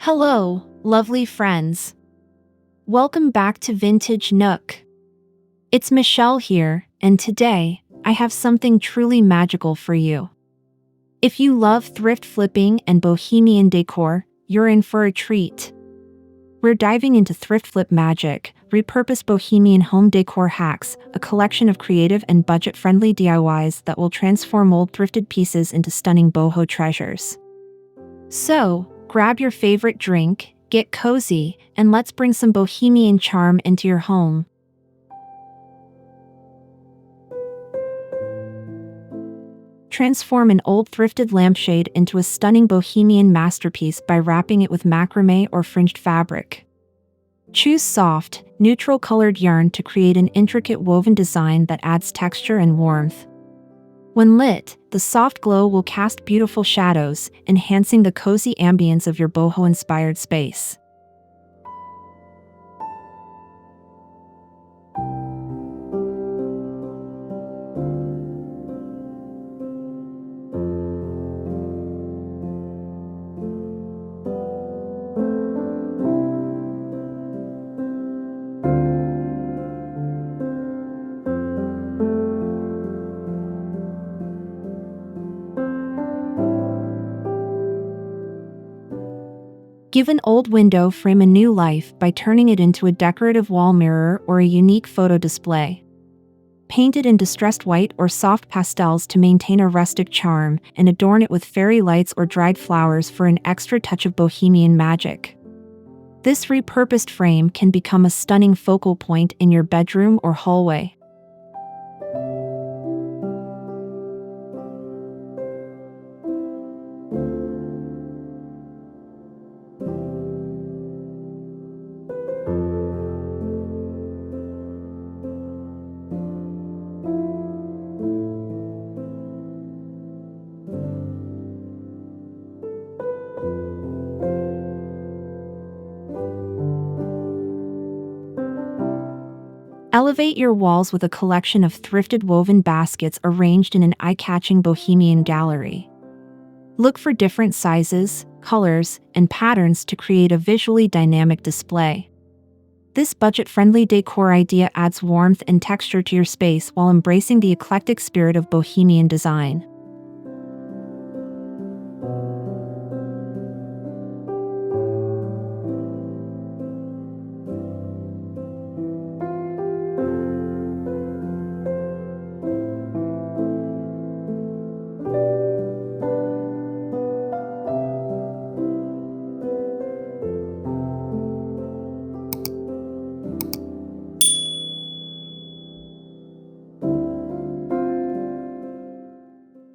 Hello, lovely friends. Welcome back to Vintage Nook. It's Michelle here, and today, I have something truly magical for you. If you love thrift flipping and bohemian decor, you're in for a treat. We're diving into Thrift Flip Magic, Repurposed Bohemian home decor hacks, a collection of creative and budget-friendly DIYs that will transform old thrifted pieces into stunning boho treasures. So, grab your favorite drink, get cozy, and let's bring some bohemian charm into your home. Transform an old thrifted lampshade into a stunning bohemian masterpiece by wrapping it with macrame or fringed fabric. Choose soft, neutral-colored yarn to create an intricate woven design that adds texture and warmth. When lit, the soft glow will cast beautiful shadows, enhancing the cozy ambience of your boho-inspired space. Give an old window frame a new life by turning it into a decorative wall mirror or a unique photo display. Paint it in distressed white or soft pastels to maintain a rustic charm, and adorn it with fairy lights or dried flowers for an extra touch of bohemian magic. This repurposed frame can become a stunning focal point in your bedroom or hallway. Elevate your walls with a collection of thrifted woven baskets arranged in an eye-catching bohemian gallery. Look for different sizes, colors, and patterns to create a visually dynamic display. This budget-friendly decor idea adds warmth and texture to your space while embracing the eclectic spirit of bohemian design.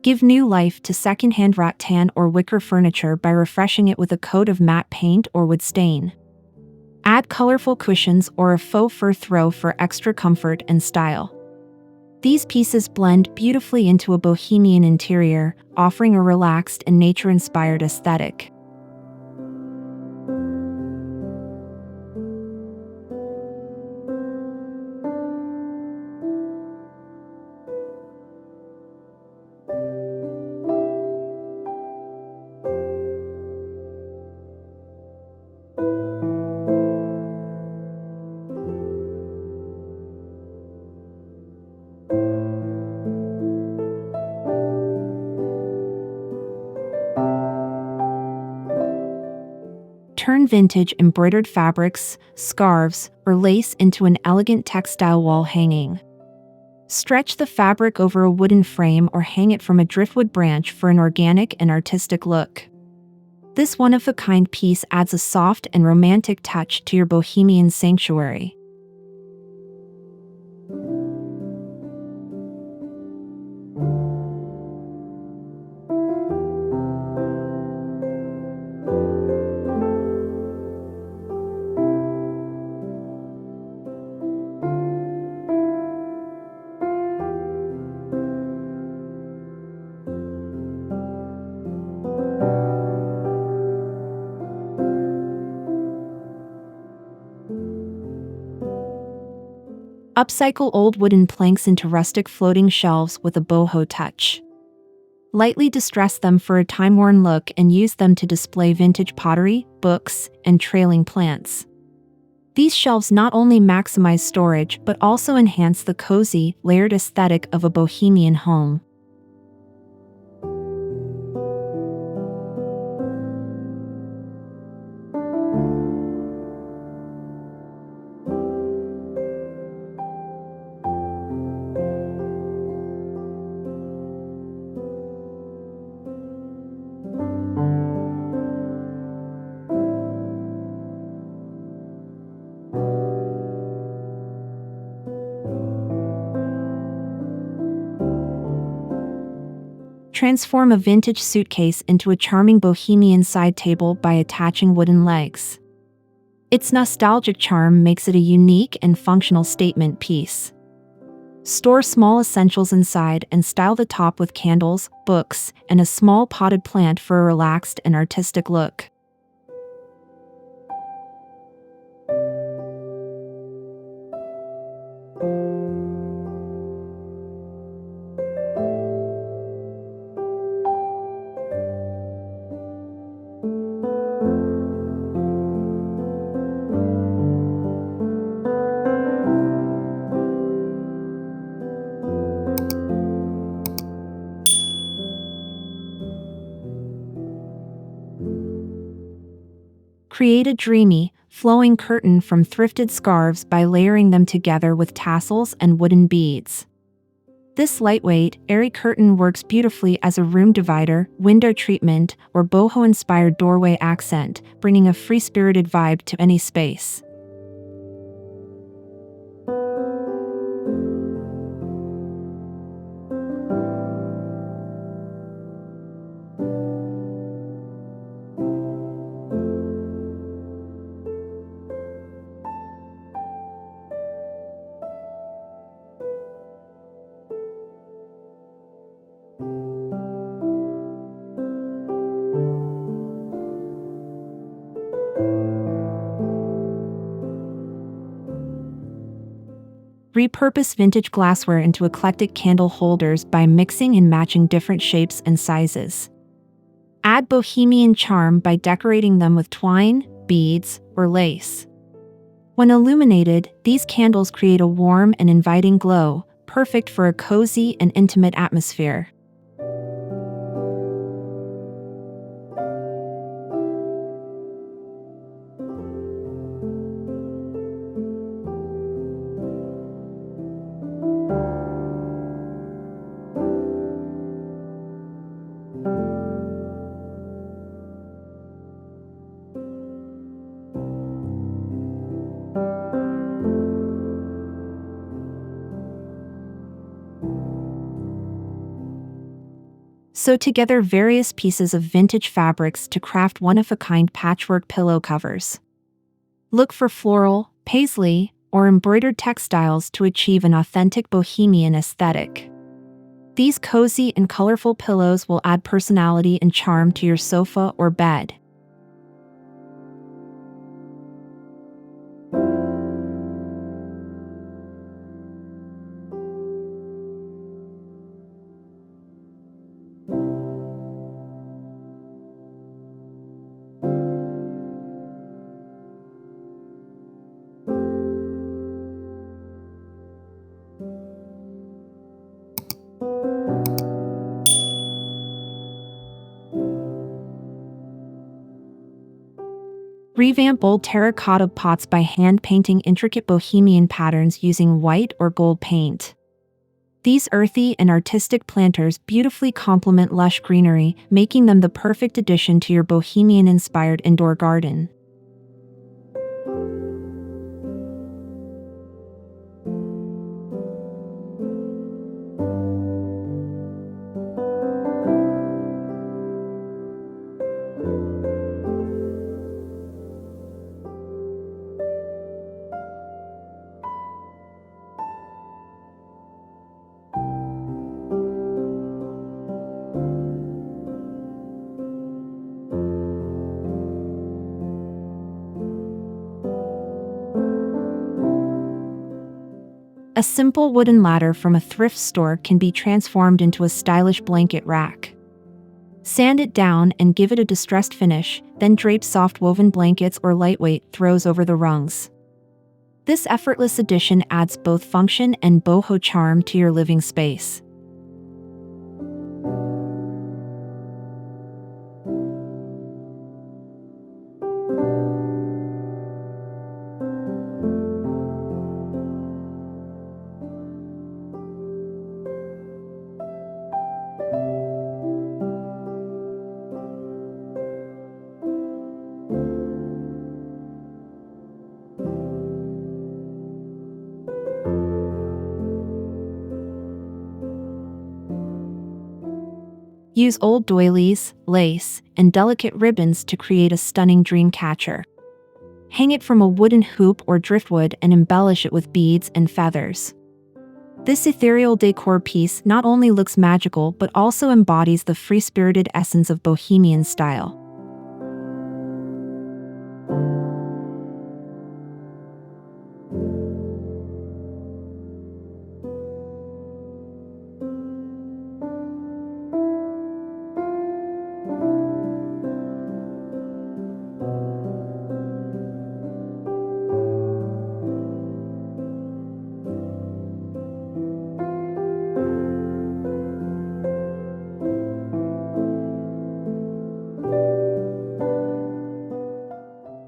Give new life to secondhand rattan or wicker furniture by refreshing it with a coat of matte paint or wood stain. Add colorful cushions or a faux fur throw for extra comfort and style. These pieces blend beautifully into a bohemian interior, offering a relaxed and nature-inspired aesthetic. Turn vintage embroidered fabrics, scarves, or lace into an elegant textile wall hanging. Stretch the fabric over a wooden frame or hang it from a driftwood branch for an organic and artistic look. This one-of-a-kind piece adds a soft and romantic touch to your bohemian sanctuary. Upcycle old wooden planks into rustic floating shelves with a boho touch. Lightly distress them for a time-worn look and use them to display vintage pottery, books, and trailing plants. These shelves not only maximize storage but also enhance the cozy, layered aesthetic of a bohemian home. Transform a vintage suitcase into a charming bohemian side table by attaching wooden legs. Its nostalgic charm makes it a unique and functional statement piece. Store small essentials inside and style the top with candles, books, and a small potted plant for a relaxed and artistic look. Create a dreamy, flowing curtain from thrifted scarves by layering them together with tassels and wooden beads. This lightweight, airy curtain works beautifully as a room divider, window treatment, or boho-inspired doorway accent, bringing a free-spirited vibe to any space. Repurpose vintage glassware into eclectic candle holders by mixing and matching different shapes and sizes. Add bohemian charm by decorating them with twine, beads, or lace. When illuminated, these candles create a warm and inviting glow, perfect for a cozy and intimate atmosphere. Sew together various pieces of vintage fabrics to craft one-of-a-kind patchwork pillow covers. Look for floral, paisley, or embroidered textiles to achieve an authentic bohemian aesthetic. These cozy and colorful pillows will add personality and charm to your sofa or bed. Revamp old terracotta pots by hand-painting intricate bohemian patterns using white or gold paint. These earthy and artistic planters beautifully complement lush greenery, making them the perfect addition to your bohemian-inspired indoor garden. A simple wooden ladder from a thrift store can be transformed into a stylish blanket rack. Sand it down and give it a distressed finish, then drape soft woven blankets or lightweight throws over the rungs. This effortless addition adds both function and boho charm to your living space. Use old doilies, lace, and delicate ribbons to create a stunning Dreamcatcher. Hang it from a wooden hoop or driftwood and embellish it with beads and feathers. This ethereal decor piece not only looks magical but also embodies the free-spirited essence of Bohemian style.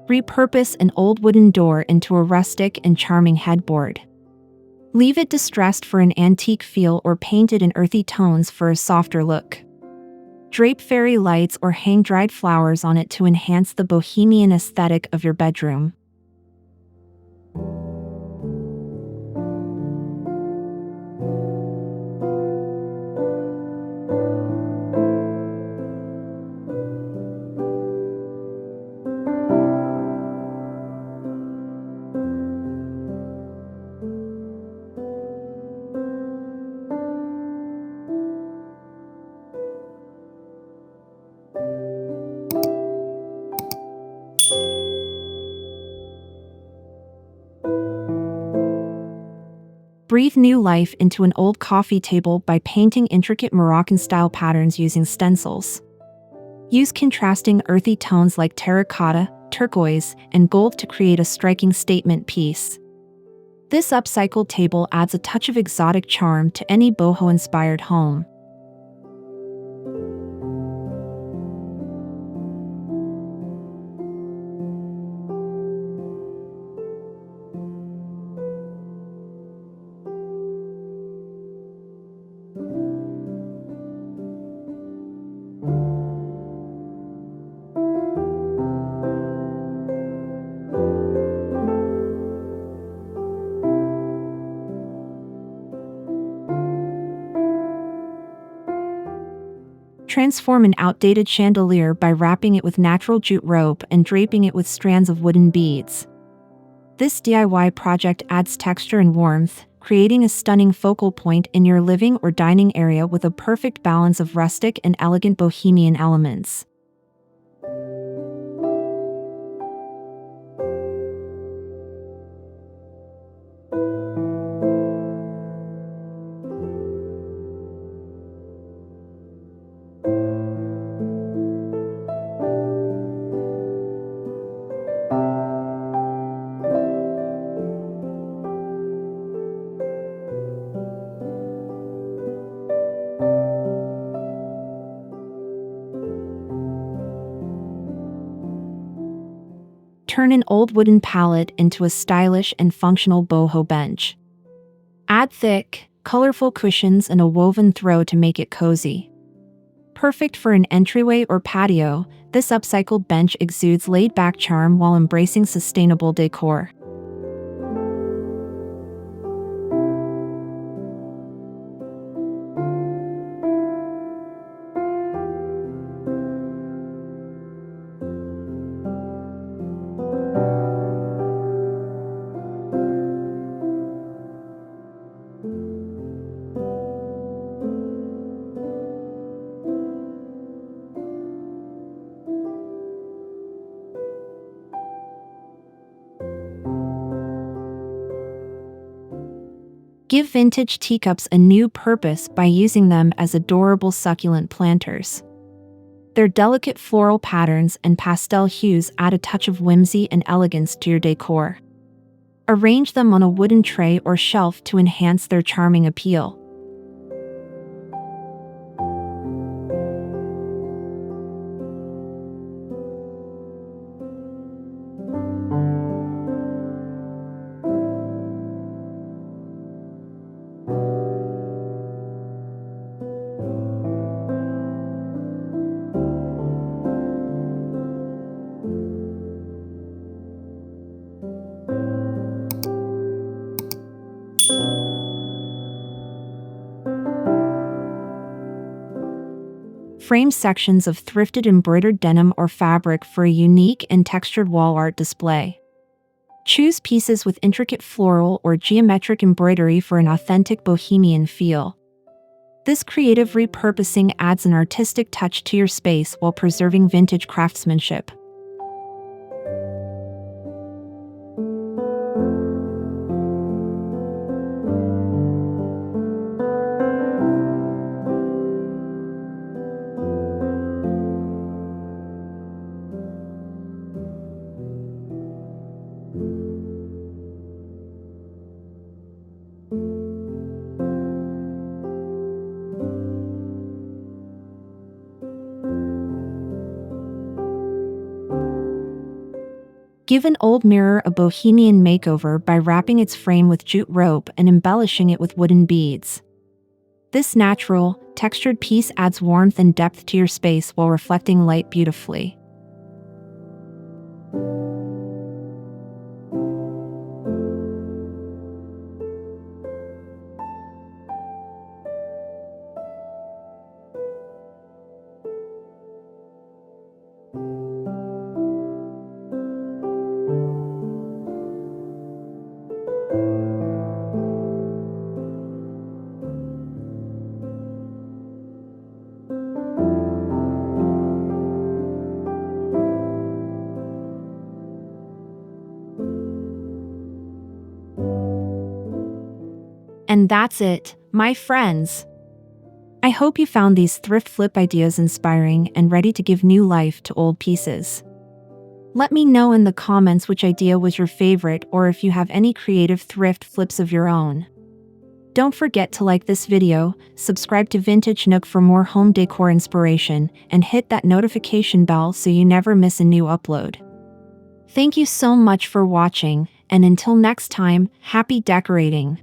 Repurpose an old wooden door into a rustic and charming headboard. Leave it distressed for an antique feel or paint it in earthy tones for a softer look. Drape fairy lights or hang dried flowers on it to enhance the bohemian aesthetic of your bedroom. Breathe new life into an old coffee table by painting intricate Moroccan-style patterns using stencils. Use contrasting earthy tones like terracotta, turquoise, and gold to create a striking statement piece. This upcycled table adds a touch of exotic charm to any boho-inspired home. Transform an outdated chandelier by wrapping it with natural jute rope and draping it with strands of wooden beads. This DIY project adds texture and warmth, creating a stunning focal point in your living or dining area with a perfect balance of rustic and elegant bohemian elements. Turn an old wooden pallet into a stylish and functional boho bench. Add thick, colorful cushions and a woven throw to make it cozy. Perfect for an entryway or patio, this upcycled bench exudes laid-back charm while embracing sustainable decor. Give vintage teacups a new purpose by using them as adorable succulent planters. Their delicate floral patterns and pastel hues add a touch of whimsy and elegance to your decor. Arrange them on a wooden tray or shelf to enhance their charming appeal. Frame sections of thrifted embroidered denim or fabric for a unique and textured wall art display. Choose pieces with intricate floral or geometric embroidery for an authentic bohemian feel. This creative repurposing adds an artistic touch to your space while preserving vintage craftsmanship. Give an old mirror a bohemian makeover by wrapping its frame with jute rope and embellishing it with wooden beads. This natural, textured piece adds warmth and depth to your space while reflecting light beautifully. And that's it, my friends. I hope you found these thrift flip ideas inspiring and ready to give new life to old pieces. Let me know in the comments which idea was your favorite or if you have any creative thrift flips of your own. Don't forget to like this video, subscribe to Vintage Nook for more home decor inspiration, and hit that notification bell so you never miss a new upload. Thank you so much for watching, and until next time, happy decorating!